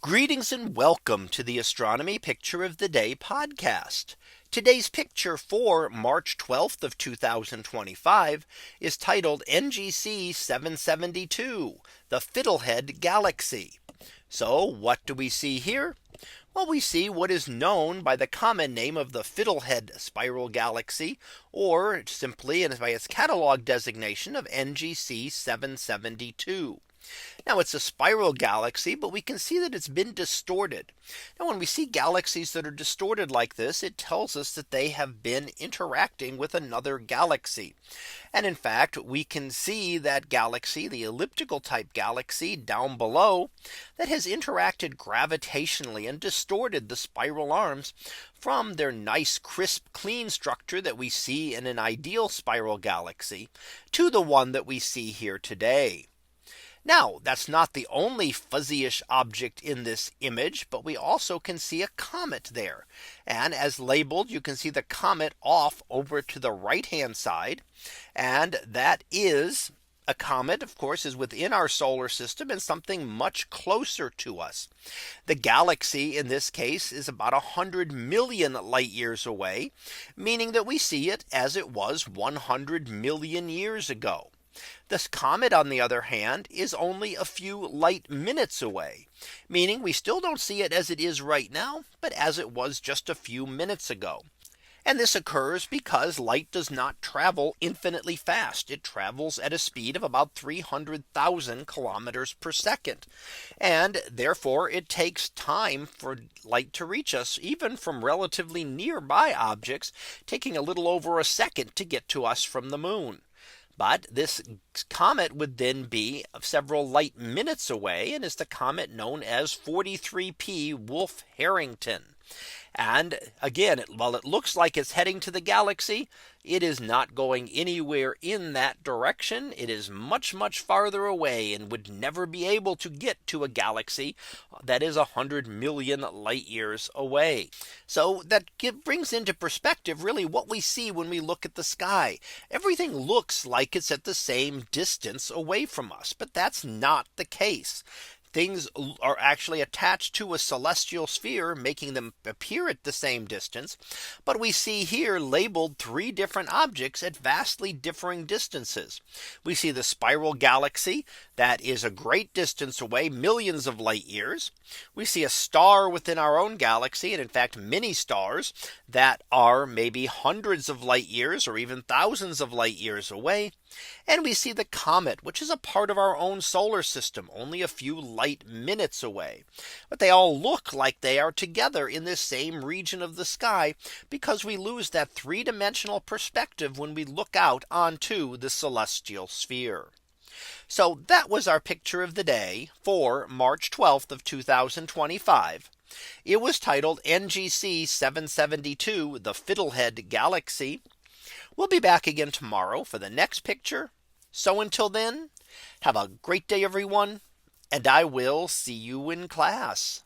Greetings and welcome to the Astronomy Picture of the Day podcast. Today's picture for March 12th of 2025 is titled NGC 772, the Fiddlehead Galaxy. So what do we see here? Well, we see what is known by the common name of the Fiddlehead Spiral Galaxy, or simply and by its catalog designation of NGC 772. Now it's a spiral galaxy, but we can see that it's been distorted. Now when we see galaxies that are distorted like this, it tells us that they have been interacting with another galaxy. And in fact, we can see that galaxy, the elliptical type galaxy down below, that has interacted gravitationally and distorted the spiral arms from their nice, crisp, clean structure that we see in an ideal spiral galaxy to the one that we see here today. Now, that's not the only fuzzy-ish object in this image, but we also can see a comet there. And as labeled, you can see the comet off over to the right hand side. And that is a comet, of course, is within our solar system and something much closer to us. The galaxy in this case is about 100 million light years away, meaning that we see it as it was 100 million years ago. This comet, on the other hand, is only a few light minutes away, meaning we still don't see it as it is right now, but as it was just a few minutes ago. And this occurs because light does not travel infinitely fast. It travels at a speed of about 300,000 kilometers per second. And therefore it takes time for light to reach us, even from relatively nearby objects, taking a little over a second to get to us from the moon. But this comet would then be several light minutes away and is the comet known as 43P Wolf-Harrington. And again, while it looks like it's heading to the galaxy, it is not going anywhere in that direction. It is much, much farther away and would never be able to get to a galaxy that is 100 million light years away. So that brings into perspective really what we see when we look at the sky. Everything looks like it's at the same distance away from us, but that's not the case. Things are actually attached to a celestial sphere, making them appear at the same distance. But we see here labeled three different objects at vastly differing distances. We see the spiral galaxy that is a great distance away, millions of light years. We see a star within our own galaxy, and in fact many stars that are maybe hundreds of light years or even thousands of light years away. And we see the comet, which is a part of our own solar system, only a few light minutes away. But they all look like they are together in this same region of the sky because we lose that three-dimensional perspective when we look out onto the celestial sphere. So that was our picture of the day for March 12th of 2025. It was titled NGC 772, the Fiddlehead Galaxy. We'll be back again tomorrow for the next picture. So until then, have a great day, everyone, and I will see you in class.